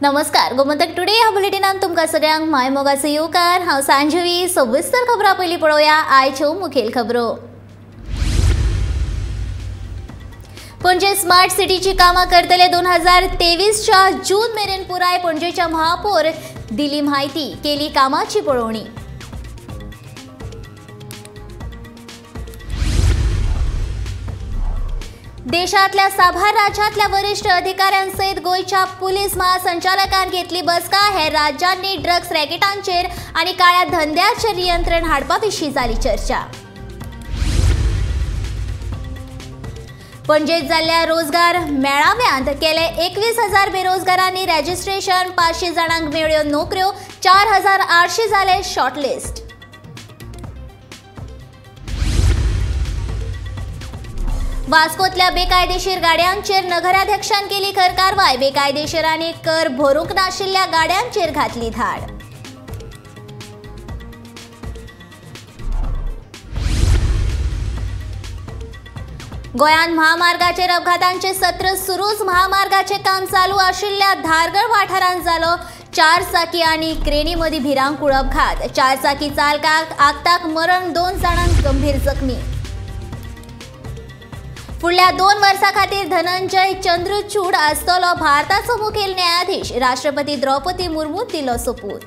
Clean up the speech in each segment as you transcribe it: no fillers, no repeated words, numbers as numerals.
नमस्कार, गोमंतक टुडे ह्या बुलेटिनात तुमकां सगळ्यांक माय मोगाचो येवकार। हांव सांजवी सविस्तर खबरां पयलीं पळोवया आयच्यो मुखेल खबरो। पणजे स्मार्ट सिटीची कामां करतले 2023 च्या जून मेरेन पुराय पणजेच्या महापौर दिली म्हायती, केली कामाची पळोवणी। देशातल्या साभार राज्यातल्या वरिष्ठ अधिकाऱ्यांसयत गोयच्या पुलीस महासंचालकान घेतली बसका। हे राज्यांनी ड्रग्स रॅकेटांचेर आनी काळ्या धंद्याचेर नियंत्रण हाडपा विशीं जाली चर्चा। पणजेत जाल्ल्या रोजगार मेळाव्यांत केले 21,000 बेरोजगारांनी रजिस्ट्रेशन, 500 जाणांक मेळ्ळ्यो नोकऱ्यो, 4,800 जाले शॉर्टलिस्ट। वास्कोतल्या बेकायदेशीर गाड्यांचेर नगराध्यक्षान केली खर कारवाय। बेकायदेशीर आनी कर भरूंक नाशिल्ल्या गाड्यांचेर घातली धाड। गोंयांत महामार्गाचेर अपघातांचे सत्र सुरूच। महामार्गाचे काम चालू आशिल्ल्या धारगळ वाठारांत जालो 4 चाकी आनी क्रेनी मदीं भिरांकूळ अपघात। 4 चाकी चालकाक आगताक मरण, 2 जाणांक गंभीर जखमी। फुडल्या 2 वर्सां खातीर धनंजय चंद्रचूड आसतलो भारताचो मुखेल न्यायाधीश। राष्ट्रपती द्रौपदी मुर्मून दिलो सोपूत।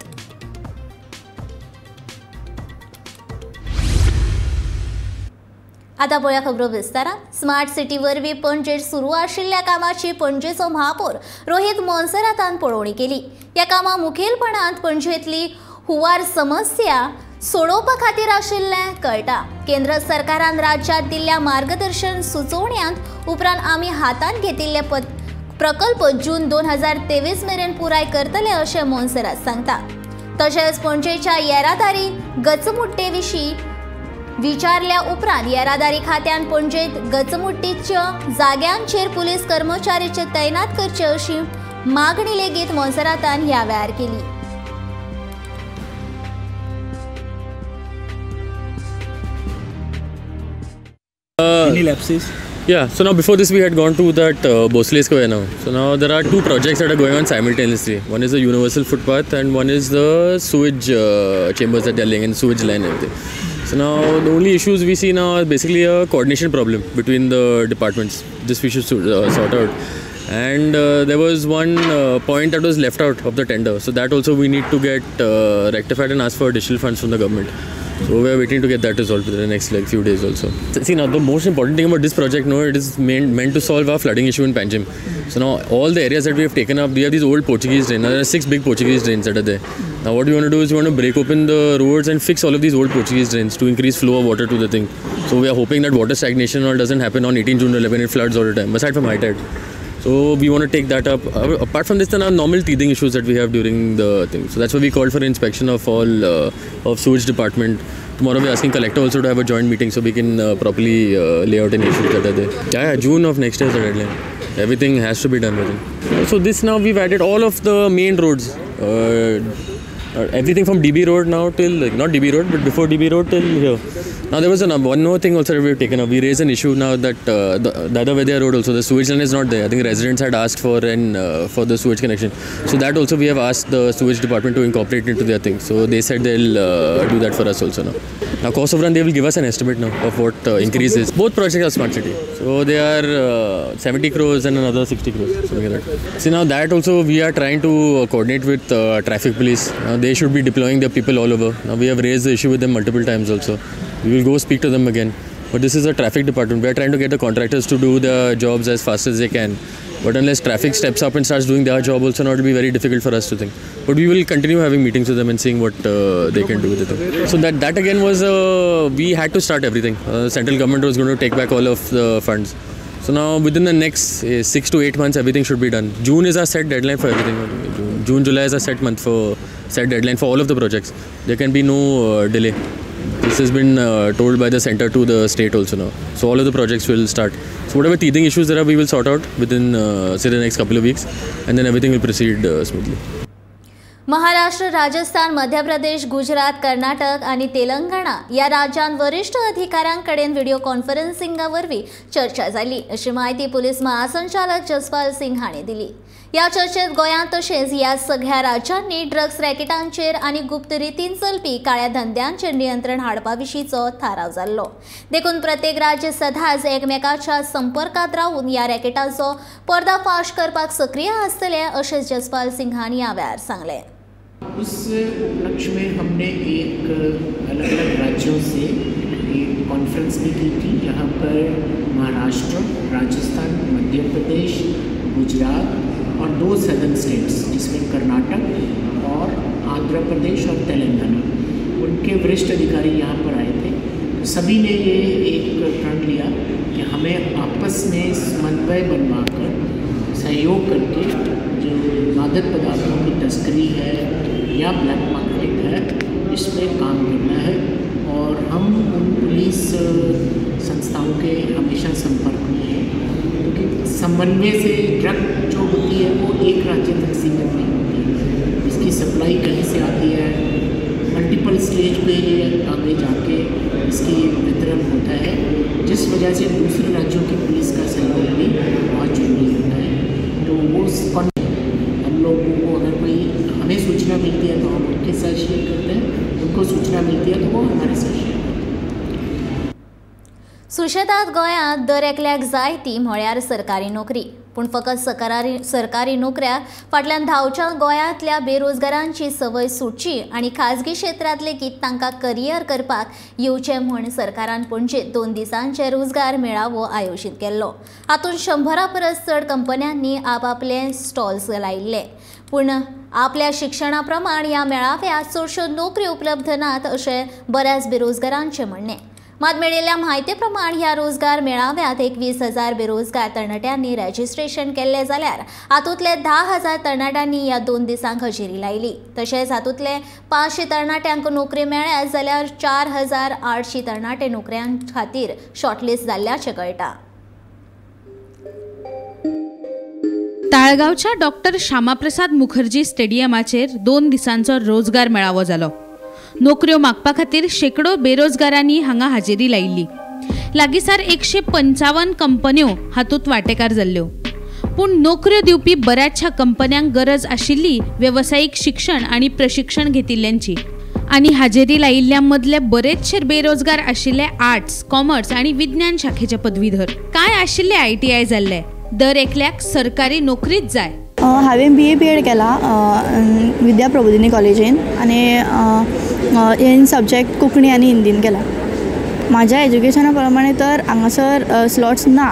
आता पळया खबरो विस्तारात। स्मार्ट सिटी वरवीं पणजेर सुरू आशिल्ल्या कामाची पणजेचो महापौर रोहित मोन्सेरातान पळोवणी केली। ह्या कामां मुखेलपणान पणजेंतली हुंवार समस्या सोडोवपा खातीर आशिल्लें कळटा। केंद्र सरकारान राज्यांत दिल्ल्या मार्गदर्शन सुचोवण्यांत उपरांत आमी हातांत घेतिल्ले प्रकल्प जून 2023 मेरेन पुराय करतले अशें मोन्सेरात सांगता। तशेंच पणजेच्या येरादारी गचमुट्टे विशीं विचारल्या उपरांत येरादारी खात्यान पणजेंत गचमुट्टीच्या जाग्यांचेर पुलीस कर्मचारीचे तैनात करचे अशी मागणी लेगीत मोन्सेरातान ह्या वेळार केली। Any lapses? Yeah, so now before this we had gone to that Bosle Square now. So now there are 2 projects that are going on simultaneously. One is the universal footpath and one is the sewage chambers that they are laying in, sewage line and everything. So now the only issues we see now are basically a coordination problem between the departments. This we should sort out. And there was one point that was left out of the tender. So that also we need to get rectified and ask for additional funds from the government. So we are waiting to get that resolved within the next few days also. See, now the most important thing about this project, it is meant to solve our flooding issue in Panjim. So now all the areas that we have taken up, we have these old Portuguese drains. Now there are 6 big Portuguese drains that are there. Now what we want to do is we want to break open the roads and fix all of these old Portuguese drains to increase flow of water to the thing. So we are hoping that water stagnation doesn't happen on 18 June 11. It floods all the time, aside from high tide. So we want to take that up. Apart from this, there are normal teething issues that we have during the thing. So that's why we called for inspection of all of sewage department. Tomorrow we're asking collector also to have a joint meeting so we can properly lay out any issues that are there. Yeah, June of next year is the deadline. Everything has to be done within. So this now we've added all of the main roads. Everything from DB Road now till, not DB Road, but before DB Road till here. Now there was one more thing also that we've taken up. We raised an issue now that the other Vedya Road also, the sewage line is not there. I think residents had asked for for the sewage connection. So that also we have asked the sewage department to incorporate into their thing. So they said they'll do that for us also now. Now cost of run, they will give us an estimate now of what increase is. Both projects are smart city. So they are 70 crores and another 60 crores, something like that. See now that also we are trying to coordinate with traffic police. They should be deploying their people all over. Now we have raised the issue with them multiple times also. We will go speak to them again. But this is a traffic department. We are trying to get the contractors to do their jobs as fast as they can. But unless traffic steps up and starts doing their job also, now it will be very difficult for us to think. But we will continue having meetings with them and seeing what they can do with it. So that again was, we had to start everything. Central government was going to take back all of the funds. So now within the next 6 to 8 months, everything should be done. June is our set deadline for everything. June, July is our set deadline for all of the projects. There can be no delay. This has been told by the centre to the state also now. So all of the projects will start. So whatever teething issues there are, we will sort out within say the next couple of weeks, and then everything will proceed smoothly. Maharashtra, Rajasthan, Madhya Pradesh, Gujarat, Karnataka आणि तेलंगणा या राज्यां वरिष्ठ अधिकाऱ्यांकडे video कॉन्फरन्सिंगावरवी चर्चा झाली अशी माहिती police महासंचालक जसपाल सिंग हांणी दिली। या चर्चेत गोंयांत तशेंच या सगळ्या राज्यांनी ड्रग्स रॅकेटांचेर आणि गुप्त रितीन चलपी काळ्या धंद्यांचेर नियंत्रण हाडपा विशींचो थाराव जाल्लो। देखून प्रत्येक राज्य सदांच एकमेकाच्या संपर्कात रावून या रॅकेटांचो पर्दाफाश करपाक सक्रिय आसतले अशें जसपाल सिंग हांणी ह्या वेळार सांगलें। उस उपलक्ष्य में हमने एक अलग अलग राज्यों से एक कॉन्फ्रेंस भी की थी, जहाँ पर महाराष्ट्र, राजस्थान, मध्य प्रदेश, गुजरात और 2 सदर्न स्टेट्स जिसमें कर्नाटक और आंध्र प्रदेश और तेलंगाना, उनके वरिष्ठ अधिकारी यहाँ पर आए थे। तो सभी ने ये एक प्रण लिया कि हमें आपस में समन्वय बनवाकर सहयोग करके जो मादक पदार्थों की तस्करी है या ब्लैक मार्केट है, इसमें काम करना है। और हम उन पुलिस संस्थाओं के हमेशा संपर्क में हैं, क्योंकि समन्वय से ड्रग जो होती है वो एक राज्य तक सीमित नहीं होती है, इसकी सप्लाई कहीं से आती है, मल्टीपल स्टेज पे आगे जाके इसकी वितरण होता है, जिस वजह से दूसरे राज्यों की पुलिस का सहयोग भी बहुत जरूरी होता है। तो वो हम लोगों को अगर कोई हमें सूचना मिलती है तो हम उनके साथ शेयर करते हैं, उनको सूचना मिलती है तो वो हमारे साथ शेयर करते हैं। सुशेताद गोंयांत दर एकल्याक जाय ती म्हळ्यार सरकारी नोकरी, पूण फकत सरकारी नोकऱ्याक फाटल्यान धांवच्या गोंयांतल्या बेरोजगारांची संवय सुटची आनी खाजगी क्षेत्रांत लेगीत तांकां करियर करपाक येवचें म्हूण सरकारान पणजेंत 2 दिसांचे रोजगार मेळावो आयोजीत केल्लो। हातूंत 100 परस चड कंपन्यांनी आपआपले स्टॉल्स लायिल्ले, पूण आपल्या शिक्षणा प्रमाण ह्या मेळाव्यात चडश्यो नोकरी उपलब्ध नात अशें बऱ्याच बेरोजगारांचें म्हणणें। मात मेळिल्ल्या म्हायती प्रमाण ह्या रोजगार मेळाव्यात 21,000 बेरोजगार तरणाट्यांनी रजिस्ट्रेशन केल्ले जाल्यार हातूंतले 10,000 तरणाट्यांनी ह्या 2 दिसांक हजेरी लायली। तशेंच हातूंतले 500 तरणाट्यांक नोकरी मेळ्ळ्यात जाल्यार 4,800 तरणाटे नोकऱ्यां खातीर शॉर्टलिस्ट जाल्ल्याचें कळटा। ताळगावच्या डॉक्टर श्यामाप्रसाद मुखर्जी स्टेडियमाचेर 2 दिसांचो रोजगार मेळावो जालो। नोकऱ्यो मागपा खातीर शेकडो बेरोजगारांनी हांगा हाजेरी लायिल्ली। लागींसार 155 कंपन्यो हातूंत वांटेकार जाल्ल्यो, पूण नोकऱ्यो दिवपी बऱ्याचशा कंपन्यांक गरज आशिल्ली वेवसायीक शिक्षण आनी प्रशिक्षण घेतिल्ल्यांची। आनी हाजेरी लायिल्ल्यां मदले बरेचशे बेरोजगार आशिल्ले आर्ट्स, कॉमर्स आनी विज्ञान शाखेचे पदवीधर। कांय आशिल्ले ITI जाल्ले। दर एकल्याक सरकारी नोकरीच जाय। हांवें BA BEd केला विद्या प्रबोधिनी कॉलेजीन आनी इन सब्जेक्ट कोंकणी आनी हिंदीन केला। म्हाज्या एज्युकेशना प्रमाणे तर हांगासर स्लॉट्स ना,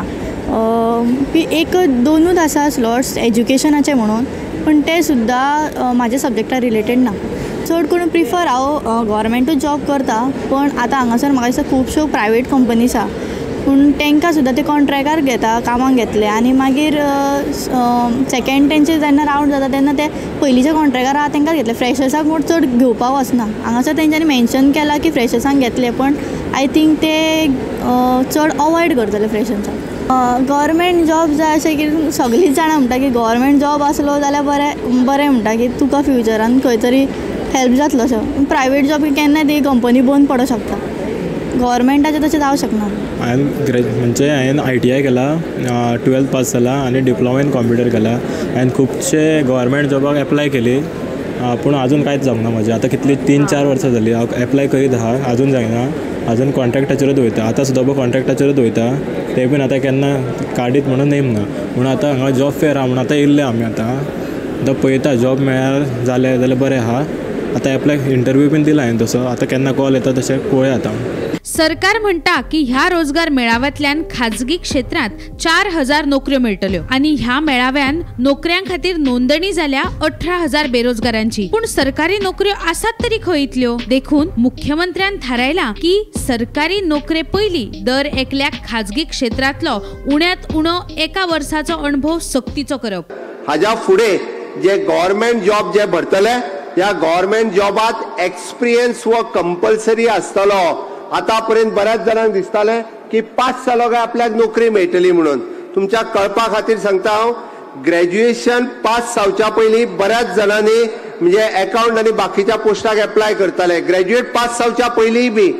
1-2 आसा स्लॉट्स एज्युकेशनाचे म्हणून, पण ते सुद्दां म्हाज्या सब्जेक्टा रिलेटेड ना। चड करून प्रिफर हांव गव्हर्मेंटूच जॉब करता, पण आतां हांगासर म्हाका दिसता खुबश्यो प्रायवेट कंपनीज आसा, पूण तांकां सुद्दां ते कॉन्ट्रॅक्टार घेता, कामाक घेतले आनी मागीर सेकेंड तेंचे जेन्ना रावंड जाता तेन्ना ते पयलींचे कॉन्ट्रॅक्टार आहा तांकां घेतले, फ्रेशर्साक म्हूण चड घेवपाक वचना। हांगासर तेंच्यांनी मेन्शन केलां की फ्रेशर्सांक घेतले, पण आय थिंक ते चड अवॉयड करतले फ्रेशर्सांक। गव्हर्मेंट जॉब जाय अशें की सगळींच जाणां म्हणटा की गव्हर्मेंट जॉब आसलो जाल्यार बरें म्हणटा की तुका फ्युचरान खंय तरी हेल्प जातलो अशें। प्रायवेट जॉब केन्ना ती कंपनी बंद पडूंक शकता, गव्हर्मेंटाचें तशें जावंक शकना। हांवें ITI केला, 12th पास जाला आनी डिप्लोमा इन कॉम्प्युटर केला। हांवें खुबशे गव्हर्मेंट जॉबाक एप्लाय केली, पूण आजून कांयच जावंक ना म्हजें। आतां कितली 3-4 वर्सां जालीं हांव एप्लाय करीत आहा, आजून जायना। आजून कॉन्ट्रॅक्टाचेरूच वयता, आतां सुद्दां पळय कॉन्ट्रॅक्टाचेरूच वयता, ते बीन आतां केन्ना काडीत म्हणून नेमना। म्हणून आतां हांगा जॉब फेर आहा म्हणून आतां येयल्ले आमी आतां पळयता, जॉब मेळ्ळ्यार जाल्यार बरें आहा। आतां एप्लाय इंटरव्यू बीन दिला हांवें तसो, आतां केन्ना कॉल येता तशें पळोवया आतां। सरकार म्हणटा की ह्या रोजगार मेळाव्यांतल्यान खाजगी क्षेत्रांत 4,000 नोकऱ्यो मेळटल्यो आनी ह्या मेळाव्यान नोकऱ्यां खातीर नोंदणी जाल्या 18,000 बेरोजगारांची। पूण सरकारी नोकऱ्यो आसात तरी खंय इतल्यो? देखून मुख्यमंत्र्यान थारायला की सरकारी नोकरे पयलीं दर एकल्याक खाजगी क्षेत्रांतलो उण्यांत उणो 1 वर्साचो अणभव सक्तीचो करप। हाज्या फुडें जे गव्हर्मेंट जॉब जे भरतले, ह्या गव्हर्मेंट जॉबात एक्सपिरियन्स वो कंपल्सरी आसतलो। आतापर्यंत बऱ्याच जाणांक दिसताले की 5 सालो काय आपल्याक नोकरी मेळटली म्हणून। तुमच्या कळपा खातीर सांगता हांव, ग्रॅज्युएशन पास जावच्या पयलीं बऱ्याच जाणांनी म्हणजे अकाउंट आणि बाकीच्या पोस्टाक एप्लाय करताले. ग्रॅज्युएट पास जावच्या पयलीं बी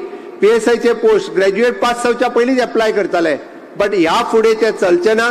PSIचे पोस्ट ग्रॅज्युएट पास जावच्या पयलींच एप्लाय करताले. बट ह्या फुडें ते चलचे ना.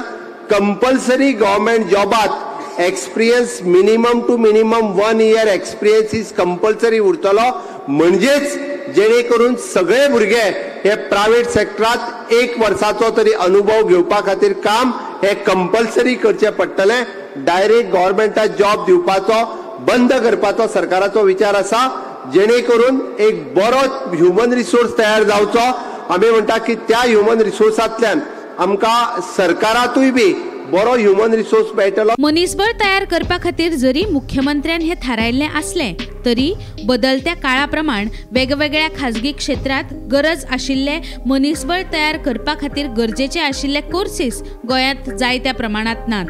कंपल्सरी गव्हर्मेंट जॉबात experience minimum two minimum 1 year experience is compulsory उरतलो. म्हणजेच जेणे करून सगळे भुरगे हे प्रायव्हेट सेक्टरात 1 वर्साचो तरी अनुभव घेवपा खातीर काम हे कंपल्सरी करचे पडटले. डायरेक्ट गव्हर्मेंटाक जॉब दिवपाचो बंद करपाचो सरकाराचो विचार आसा, जेणे करून एक बरो ह्युमन रिसोर्स तयार जावचो. आमी म्हणटा की त्या ह्युमन रिसोर्सांतल्यान आमकां सरकारातूय बी बरो ह्युमन रिसोर्स मेळटलो. मनीसबळ तयार करपा खातीर जरी मुख्यमंत्र्यान हे थारायल्लें असलें तरी बदलत्या काळा प्रमाण वेगवेगळ्या खाजगी क्षेत्रात गरज आशिल्ले मनीसबळ तयार करपा खातीर गरजेचे आशिल्ले कोर्सीस गोंयांत जायत्या प्रमाणात नात.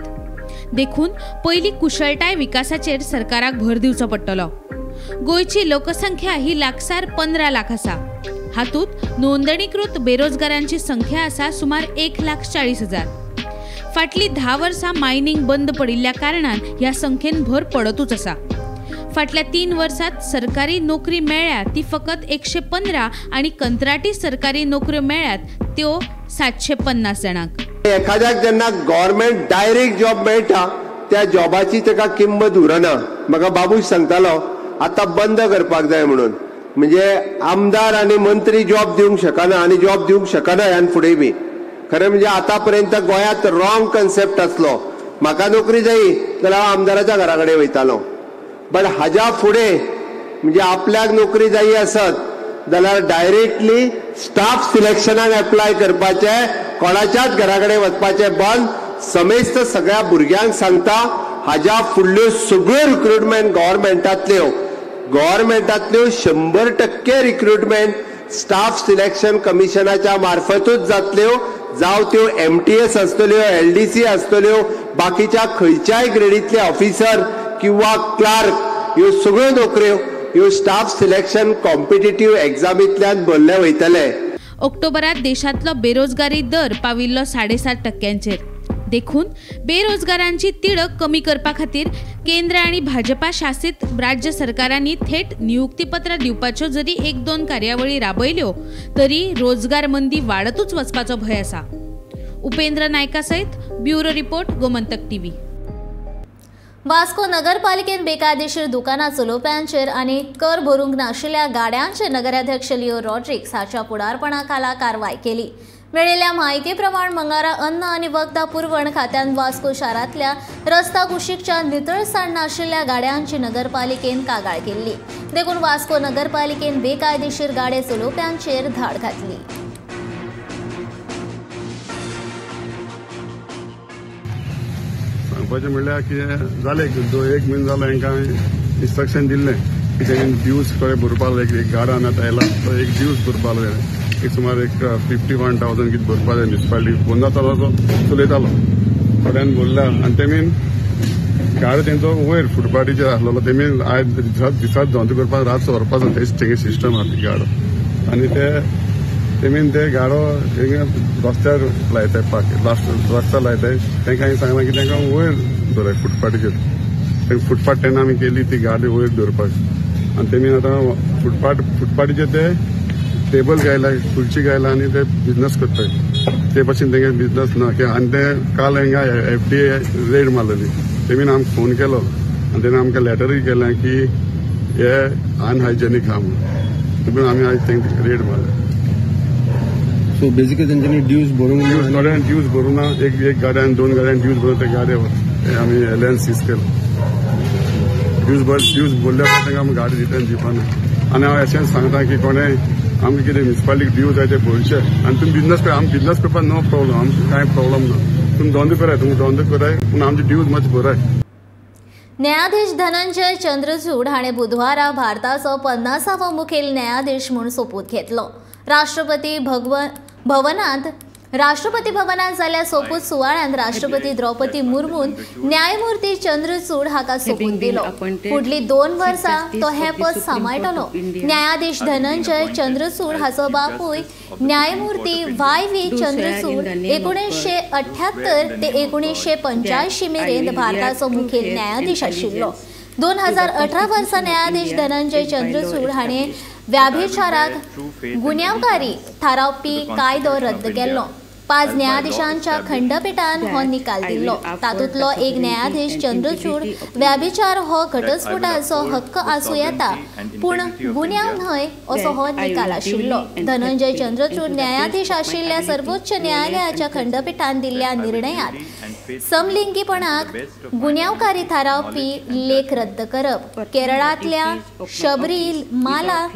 देखून पयली कुशळटाय विकासाचेर सरकाराक भर दिवचो पडटलो. गोंयची लोकसंख्या ही लागसार 15 लाख आसा. हातूंत नोंदणीकृत बेरोजगारांची संख्या आसा सुमार 1,40,000. फाटली 10 वर्सां मायनिंग बंद पडिल्ल्या कारणान ह्या संख्येन भर पडतूच आसा. फाटल्या 3 वर्सांत सरकारी नोकरी मेळ्ळ्या ती फकत 115 आणि कंत्राटी सरकारी नोकऱ्यो मेळ्ळ्यात त्यो 750 जाणांक. एखाद्याक जेन्ना गव्हर्मेंट डायरेक्ट जॉब मेळटा त्या जॉबाची ताका किंमत उरना. म्हाका बाबूश सांगतालो आता बंद करपाक जाय म्हणून. म्हणजे आमदार आणि मंत्री जॉब दिवंक शकना आणि जॉब दिवंक शकना ह्यान फुडें बी. खरें म्हणजे आतापर्यंत गोंयांत रॉंग कन्सेप्ट आसलो. म्हाका नोकरी जायी जाल्यार हांव आमदाराच्या घरा कडेन वयतालो. बट हाज्या फुडें म्हणजे आपल्याक नोकरी जायी आसत जाल्यार डायरेक्टली स्टाफ सिलेक्शनाक एप्लाय करपाचे, कोणाच्याच घरा कडेन वचपाचे बंद. समेस्त सगळ्या भुरग्यांक सांगता हाज्या फुडल्यो सगळ्यो रिक्रुटमेंट गव्हर्मेंटांतल्यो 100% रिक्रुटमेंट स्टाफ सिलेक्शन कमिशनाच्या मार्फतूच जातल्यो. जावं त्यो MTS आसतल्यो, LDC आसतल्यो, बाकीच्या खंयच्याय ग्रेडींतले ऑफिसर किंवा क्लार्क, ह्यो सगळ्यो नोकऱ्यो ह्यो स्टाफ सिलेक्शन कॉम्पिटिटिव्ह एग्जामींतल्यान भरले वयतले. ऑक्टोबरात देशातलो बेरोजगारी दर पाविल्लो 7.5%. देखून बेरोजगारांची तिडक कमी करपा खातीर केंद्र आणि भाजपा शासित राज्य सरकारांनी थेट नियुक्तीपत्र दिवपाच्यो जरी 1-2 कार्यावळी राबयल्यो तरी रोजगार मंदी वाडतूच वचपाचो भंय आसा. उपेंद्र नायका सयत bureau report Gomantak TV. Vasco नगरपालिकेन बेकायदेशीर दुकानां चलोवप्यांचेर आनी कर भरूंक नाशिल्ल्या गाड्यांचे नगराध्यक्ष लिओ रॉड्रिक्स हाच्या फुडारपणा खाला कारवाय केली. मेळिल्ल्या म्हायती प्रमाण मंगळारा अन्न आनी वखदां पुरवण खात्यान वास्को शारांतल्या रस्ता कुशीकच्या नितळसाण नाशिल्ल्या गाड्यांची नगरपालिकेन कागाळ केल्ली. देखून वास्को नगरपालिकेन बेकायदेशीर गाडे चलोवप्यांचेर धाड घातली. सांगपाचें म्हणल्यार कितें जालें 1 म्हयनो जालो हांकां इन्स्ट्रक्शन दिल्लें की तेणें ड्यूज कडेन भरपाक जाय. एक गाडो आतां आयला तो एक ड्यूज भरपाक जाय. एक सुमार 51,000 कितें भरपा जाय. म्युनिसिपालिटी फोन जातालो तो चलयतालो थोड्यान बोल्ल्या आनी तेमीन गाडो तेंचो वयर फुटपाटीचेर आसलेलो. तेमीन आयज दिसात धंदो करपाक रातचो व्हरपाचो तेंगे सिस्टम आसा ती गाडो. आनी तेमीन ते गाडो रस्त्यार लायताय, रस्ता लायताय. तांकां हांवें सांगलां की तांकां वयर दवराय फुटपाटीचेर. फुटपाट तेन्ना आमी केली ती गाडी वयर दवरपाक. आनी तेमीन आतां फुटपाटीचेर ते टेबल गायला, खुर्ची गायला आनी ते बिजनस करताय. ते भाशेन तेंगे बिजनस ना. आनी ते काल हांगा FDA रेड मारलेली. तेमीन आमकां फोन केलो आनी तेणें आमकां लेटरूय केलें की हे अनहायजेनीक आहा म्हणून. देखून आमी आयज तेंका रेड मारले. सो बेसिकली तेंच्यांनी ड्यूज भरूंक गाड्यान ड्यूज भरूं ना. एक गाड्यान 2 गाड्यान ड्यूज भरून ते गाडे आमी एलियन्स सीज केलो. ड्यूज भरल्या उपरांत तांकां आमी गाडी रिटर्न दिवपाना. आनी हांव अशेंच सांगता की कोणें आमकां कितें म्युनिसिपालिटीक ड्यूज जाय ते भरचे आनी तुमी बिजनस कर. आमी बिजनस करपाक नो प्रॉब्लम, आमकां कांय प्रॉब्लम ना. तुमी धंदो कराय, तुमी धंदो कराय पूण आमचे ड्यूज मातशे भराय. न्यायाधीश धनंजय चंद्रचूड हाणें बुधवारा भारताचो 50वा मुखेल न्यायाधीश म्हूण सोपूत घेतलो. राष्ट्रपती भवनांत जाल्ल्या सोपूत सुवाळ्यात राष्ट्रपती द्रौपदी मुर्मून न्यायमूर्ती चंद्रचूड हाका सोपूत दिलो. फुडली 2 वर्सां तो हें पद सांबाळटलो. न्यायाधीश धनंजय चंद्रचूड हाचो बापूय न्यायमूर्ती YV चंद्रचूड 1978 ते 1985 मेरेन भारताचो मुखेल न्यायाधीश आशिल्लो. 2018 वर्सा न्यायाधीश धनंजय चंद्रचूड हाणें व्याभिचाराक गुन्यांवकारी थारावपी कायदो रद्द केल्लो. 5 न्यायाधीशांच्या खंडपीठान हो निकाल दिल्लो. तातूंतलो एक न्यायाधीश चंद्रचूड व्याभिचार हो घटस्फोटाचो हक्क आसूं येता पूण गुन्यांव न्हय असो हो निकाल आशिल्लो. धनंजय चंद्रचूड न्यायाधीश आशिल्ल्या सर्वोच्च न्यायालयाच्या खंडपीठान दिल्ल्या निर्णयात समलिंगीपणाक गुन्यांवकारी थारावपी लेख रद्द करप, केरळांतल्या शबरीमाला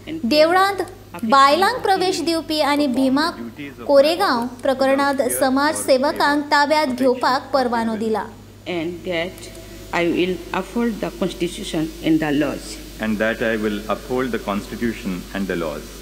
देवळांत बायलांक प्रवेश दिवपी आनी भीमा कोरेगांव प्रकरणांत समाजसेवकांक ताब्यात घेवपाक परवानो दिला. And that I will uphold the Constitution and the laws. And that I will uphold the Constitution and the laws.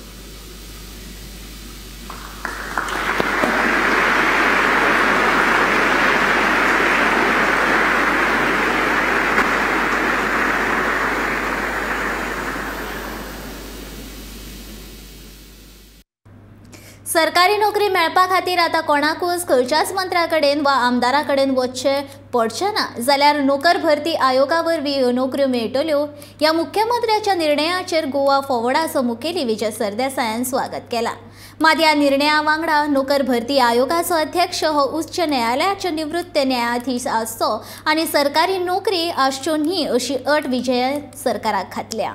सरकारी नोकरी मेळपा खातीर आतां कोणाकूच खंयच्याच मंत्र्या कडेन वा आमदारा कडेन वचचें पडचें ना जाल्यार नोकर भरती आयोगा वरवीं ह्यो नोकऱ्यो मेळटल्यो. ह्या मुख्यमंत्र्याच्या निर्णयाचेर गोवा फॉरवर्डाचो मुखेली विजय सरदेसायान स्वागत केलां. मात ह्या निर्णया वांगडा नोकर भरती आयोगाचो अध्यक्ष हो उच्च न्यायालयाचो निवृत्त न्यायाधीश आसचो आनी सरकारी नोकरी आसच्यो न्ही अशी अट विजय सरकाराक घातल्या.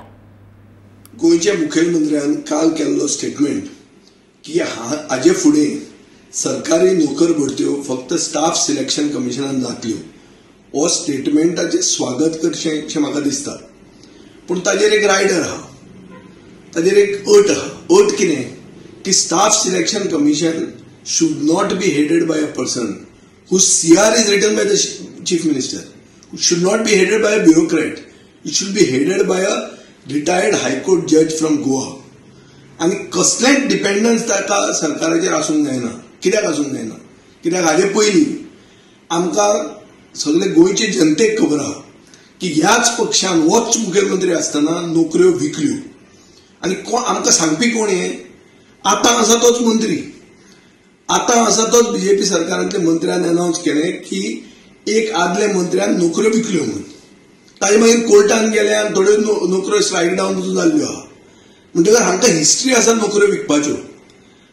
गोंयच्या मुखेलमंत्र्यान काल केल्लो स्टेटमेंट की हाजे फुडें सरकारी नोकर भरत्यो फक्त स्टाफ सिलेक्शन कमिशनान जातल्यो हो स्टेटमेंटाचें स्वागत करचें अशें म्हाका दिसता. पूण ताजेर एक रायडर आहा, ताजेर एक अट आहा. अट कितें की staff selection commission should not be headed by a person whose CR is written by the chief minister. It should not be headed by a bureaucrat. It should be headed by a retired high court judge from Goa. आणि कसलेंच dependence ताका सरकाराचेर आसूंक जायना. कित्याक आसूंक जायना? कित्याक हाजे पयलीं आमकां सगळे गोंयचे जनतेक खबर आहा की ह्याच पक्षान होच मुखेलमंत्री आसतना नोकऱ्यो विकल्यो आनी आमकां सांगपी कोण हे? आतां आसा तोच मंत्री. आतां आसा तोच बीजेपी सरकारांतल्या मंत्र्यान अनाउन्स केलें की एक आदल्या मंत्र्यान नोकऱ्यो विकल्यो म्हणून. ताजे मागीर कोर्टान गेले आनी थोड्यो नोकऱ्यो स्ट्रायक डावन जाल्ल्यो आहा. म्हणटकीर हांकां हिस्ट्री आसा नोकऱ्यो विकपाच्यो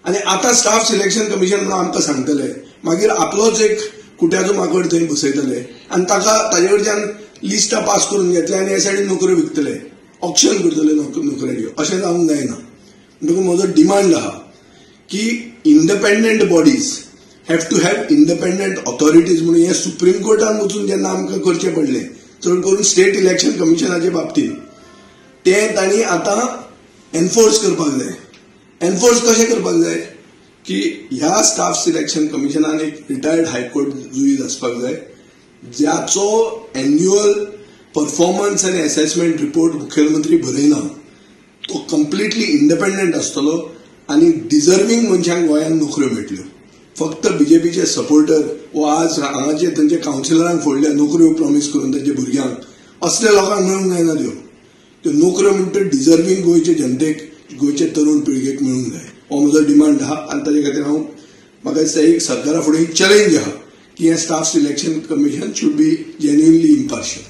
आनी आतां स्टाफ सिलेक्शन कमिशन म्हणून आमकां सांगतले, मागीर आपलोच एक कुट्याचो माकड थंय बसयतले आनी ताका ताजे कडच्यान लिस्टां पास करून घेतले आनी हे सायडीन नोकऱ्यो विकतले, ऑक्शन करतले नोकऱ्याच्यो. अशें जावंक जायना. म्हणटकीर म्हजो डिमांड आहा की independent bodies have to have independent authorities. म्हणून हे सुप्रीम कोर्टान वचून जेन्ना आमकां करचें पडलें चड करून स्टेट इलेक्शन कमिशनाचे बाबतींत, तें तांणी आतां एनफोर्स करपाक जाय. एनफोर्स कशें करपाक जाय की ह्या स्टाफ सिलेक्शन कमिशनान एक रिटायर्ड हायकोर्ट जूज आसपाक जाय ज्याचो एन्युअल परफॉर्मन्स आनी असेसमेंट रिपोर्ट मुखेलमंत्री बरयना. तो कंप्लिटली इंडिपेंडंट आसतलो आनी डिजर्विंग मनशांक गोंयांत नोकऱ्यो मेळटल्यो. फक्त बीजेपीचे सपोर्टर वो आज हांगाचे तांचे कावन्सिलरांक फोडल्या नोकऱ्यो प्रॉमिस करून तांच्या भुरग्यांक असल्या लोकांक मेळूंक जायना त्यो नोकऱ्यो म्हणटा डिजर्विंग गोंयचे जनतेक, गोंयचे तरुण पिळगेक मेळूंक जाय. हो म्हजो डिमांड आहा आनी ताजे खातीर हांव म्हाका दिसता एक सरकारा फुडें एक चॅलेंज आहा की हें staff selection commission should be genuinely impartial.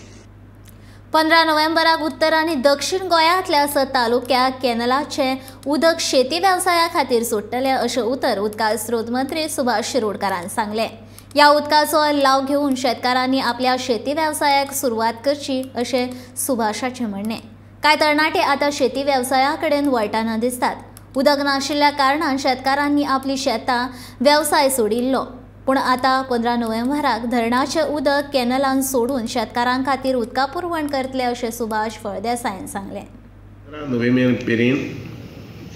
15 नोव्हेंबराक उत्तर आनी दक्षिण गोंयांतल्या 7 तालुक्याक कॅनलाचें उदक शेती वेवसाया खातीर सोडटलें अशें उतर उदका स्रोत मंत्री सुभाष शिरोडकारान सांगलें. ह्या उदकाचो लाव घेवन शेतकारांनी आपल्या शेती वेवसायाक सुरवात करची अशें सुभाषाचें म्हणणें. कांय तरणाटे आतां शेती वेवसाया कडेन वळटाना दिसतात. उदक नाशिल्ल्या कारणान शेतकारांनी आपली शेतां वेवसाय सोडिल्लो. पूण आतां 15 नोव्हेंबराक धरणाचें उदक कॅनलान सोडून शेतकारां खातीर उदका पुरवण करतले अशें सुभाष फळदेसायन सांगलें.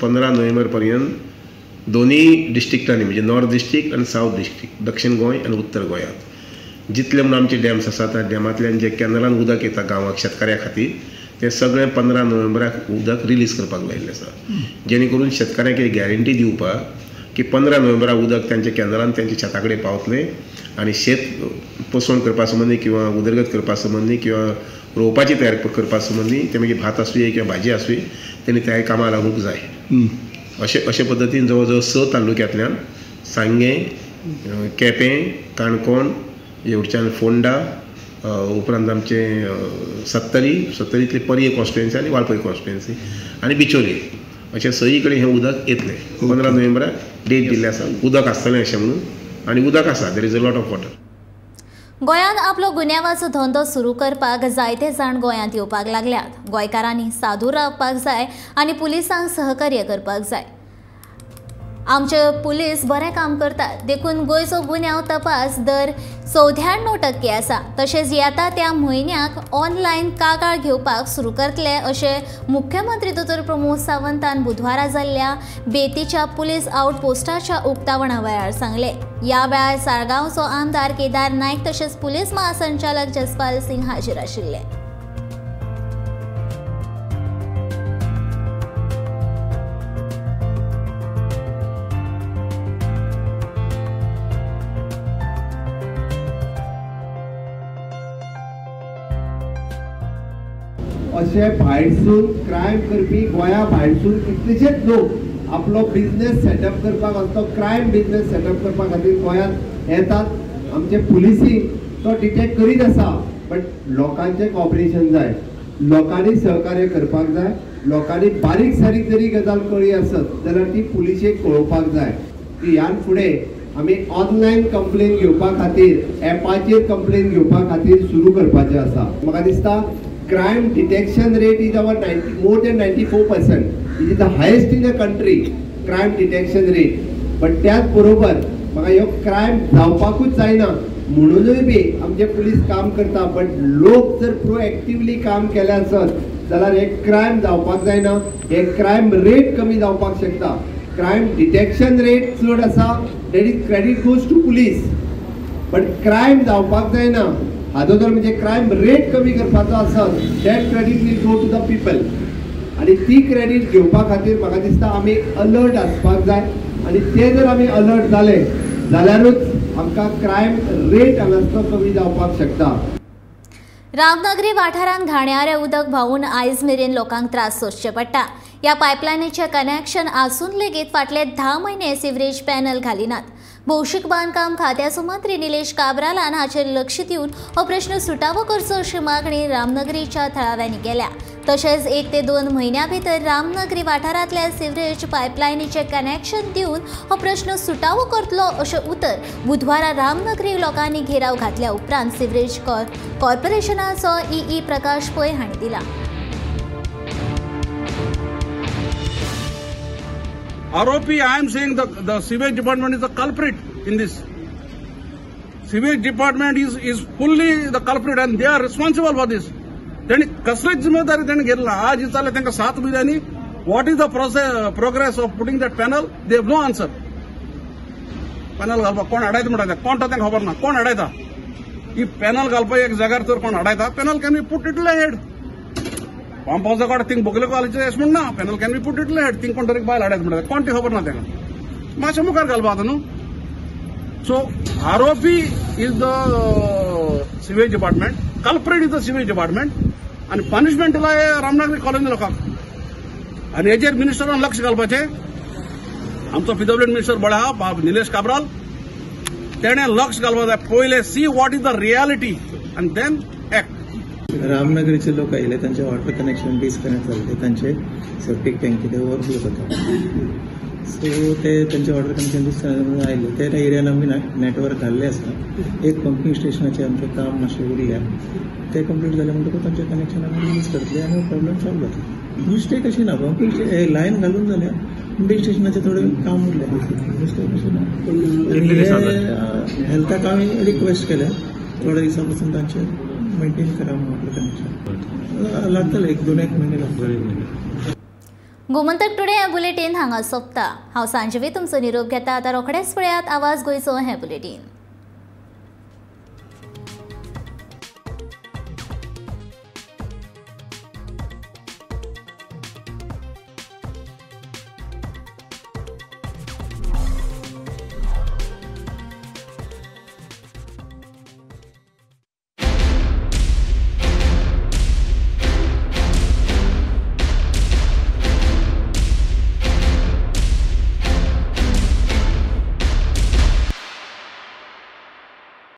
15 नोव्हेंबर पर्यंत दोन्ही डिस्ट्रिक्टांनी म्हणजे नॉर्थ डिस्ट्रिक्ट आणि साऊथ डिस्ट्रिक्ट, दक्षिण गोंय आणि उत्तर गोंयांत जितले म्हणून आमचे डॅम्स आसात त्या डॅमांतल्यान जे कॅनलान उदक येता गांवाक शेतकाऱ्या खातीर ते सगळें 15 नोव्हेंबराक उदक रिलीज करपाक लायिल्लें आसा. जेणे करून शेतकाऱ्यांक एक गॅरंटी दिवपाक की 15 नोव्हेंबराक उदक त्यांच्या कॅनलान त्यांच्या शेता कडेन पावतलें आनी शेत पसवण करपा संबंदी किंवा उदरगत करपा संबंदी किंवा रोवपाची तयार करपा संबंदी ते मागीर भात आसूं किंवा भाजी आसूं तेणी त्या कामां लागूंक जाय. अशे पद्दतीन जवळ जवळ 6 तालुक्यांतल्यान सांगें, केपें, काणकोण, हेवटच्यान फोंडा, उपरांत आमचे सत्तरींतली परये कॉन्स्टिट्युएन्सी आनी वाळपय कॉन्स्टिट्युएन्सी आनी बिचोली अशें सई कडेन हें उदक येतलें. 15 नोव्हेंबराक डेट दिल्ली आसा उदक आसतलें अशें म्हणून आनी उदक आसा. There is a lot of water. गोंयांत आपलो गुन्यांवाचो धंदो सुरू करपाक जायते जाण गोंयांत येवपाक लागल्यात. गोंयकारांनी सादूर रावपाक जाय आनी पुलिसांक सहकार्य करपाक जाय. आमचे पुलीस बरें काम करतात. देखून गोंयचो गुन्यांव तपास दर 94% आसा. तशेंच येता त्या म्हयन्याक ऑनलायन कागाळ घेवपाक सुरू करतले अशें मुख्यमंत्री दोतोर प्रमोद सावंतान बुधवारा जाल्ल्या बेतीच्या पुलीस आउटपोस्टाच्या उक्तावणा वेळार सांगले. ह्या वेळार साळगांवचो आमदार केदार नायक तशेंच पुलीस महासंचालक जसपाल सिंग हाजीर आशिल्ले. अशे भायरसून क्रायम करपी गोंया भायरसून कितलेशेच लोक आपलो बिझनेस सेटअप करपाक असतो क्रायम बिझनेस सेटअप करपा खातीर गोंयांत येतात. आमचे पुलिसींक तो डिटेक्ट करीत आसा. बट लोकांचे कॉपरेशन जाय. लोकांनी सहकार्य करपाक जाय. लोकांनी बारीक सारीक जरी गजाल कळ्ळी आसत जाल्यार ती पुलिशेक कळोवपाक जाय की ह्यान फुडें आमी ऑनलायन कंप्लेन घेवपा खातीर एपाचेर कंप्लेन घेवपा खातीर सुरू करपाचें आसा. म्हाका दिसता crime detection rate is our more than 94%. It is the highest in the country, crime detection rate. But त्याच बरोबर म्हाका ह्यो क्रायम जावपाकूच जायना म्हणूनय बी आमचे पुलीस काम करता. बट लोक जर प्रोएक्टिवली काम केलें आसत जाल्यार हे क्रायम जावपाक जायना. हे क्रायम रेट कमी जावपाक शकता. क्रायम डिटेक्शन रेट चड आसा. That is credit goes to police. But crime जावपाक जायना हाजो जर म्हणजे क्रायम रेट कमी करपाचो आसत that credit will go to the people. आनी ती क्रेडीट घेवपा खातीर म्हाका दिसता आमी अलर्ट आसपाक जाय. आनी ते जर आमी अलर्ट जाले जाल्यारूच आमकां क्रायम रेट हांगासलो कमी जावपाक शकता. रामनगरी वाठारांत घाण्यारे उदक व्हांवून आयज मेरेन लोकांक त्रास सोंसचे पडटा. ह्या पायपलायनीचें कनेक्शन आसून लेगीत फाटले 10 म्हयने सिवरेज पॅनल घालिनात. भौशीक बांदकाम खात्याचो मंत्री निलेश काब्रालान हाचेर लक्ष दिवन हो प्रश्न सुटावो करचो अशी मागणी रामनगरीच्या थळाव्यांनी केल्या. तशेंच 1 ते 2 म्हयन्यां भितर रामनगरी वाठारांतल्या सिवरेज पायपलायनीचें कनेक्शन दिवन हो प्रश्न सुटावो करतलो अशें उतर बुधवारा रामनगरी लोकांनी घेराव घातल्या उपरांत सिवरेज कॉर्पोरेशनाचो ई प्रकाश पै हांणी दिला. ROP, I am saying the sewage department is the culprit in this. Sewage department is fully the culprit and they are responsible for this. त्यांनी कसलीच जिम्मेदारी त्यांनी घेतला. आज दिसाले तांकां 7 म्हयन्यांनी what is the progress of putting that panel? They have no answer. Panel घालपाक कोण अडायता म्हणटा कोण तो तांकां खबर ना. कोण अडायता ही पॅनल घालपाक एक जाग्यार तर कोण अडायता. Panel can be put it head. Pump हाऊसा कडेन थिंग बोगले कॉलेज अशें म्हणना. Panel can be put it head. Thing कोण तरी बायल अडायता म्हणटा कोण ती खबर ना तांकां. मातशें मुखार घालपा आतां न्हू. So ROP is the sewage department. Culprit is the sewage department. आणि पनिशमेंट दिला रामनगरी कॉलनी लोकांक. आणि हेजेर मिनिस्टरान लक्ष घालपाचें. आमचो PWD मिनिस्टर बळा आहा निलेश काब्राल. तेणें लक्ष घालपाक जाय. पयले see what is the reality and then act. रामनगरीचे लोक आयले तांचे वॉटर कनेक्शन डिस्कनेक्ट जाल्ले. तांचे सेप्टीक टँकी ते ओवरफ्लो जाता. सो ते तांचे वॉटर कनेक्शन डिस्कनेक्ट आयले. त्या एरियान आमी नेटवर्क घाल्ले आसा. एक पंपिंग स्टेशनाचें आमचें काम मातशें उरिया. ते कंप्लीट जाले म्हणटकूच तांचें कनेक्शन आमी रिलीज करतले आनी प्रॉब्लेम सॉल्व जाता. मिस्टेक अशी ना. पंपिंग लायन घालून जाल्या पंपिंग स्टेशनाचें थोडें काम उरलें. मिस्टेक अशी ना. हेल्थाक हांवें रिक्वेस्ट केल्या थोड्या दिसां पासून तांचें मेंटेन करा म्हणून आपलं कनेक्शन लागतलें. 1-2 म्हयने लागतले. गोमंतक टुडे हें बुलेटीन हांगा सोंपता. हांव सांजवी तुमचो निरोप घेता. आतां रोखडेच पळयात आवाज गोंयचो हें बुलेटीन.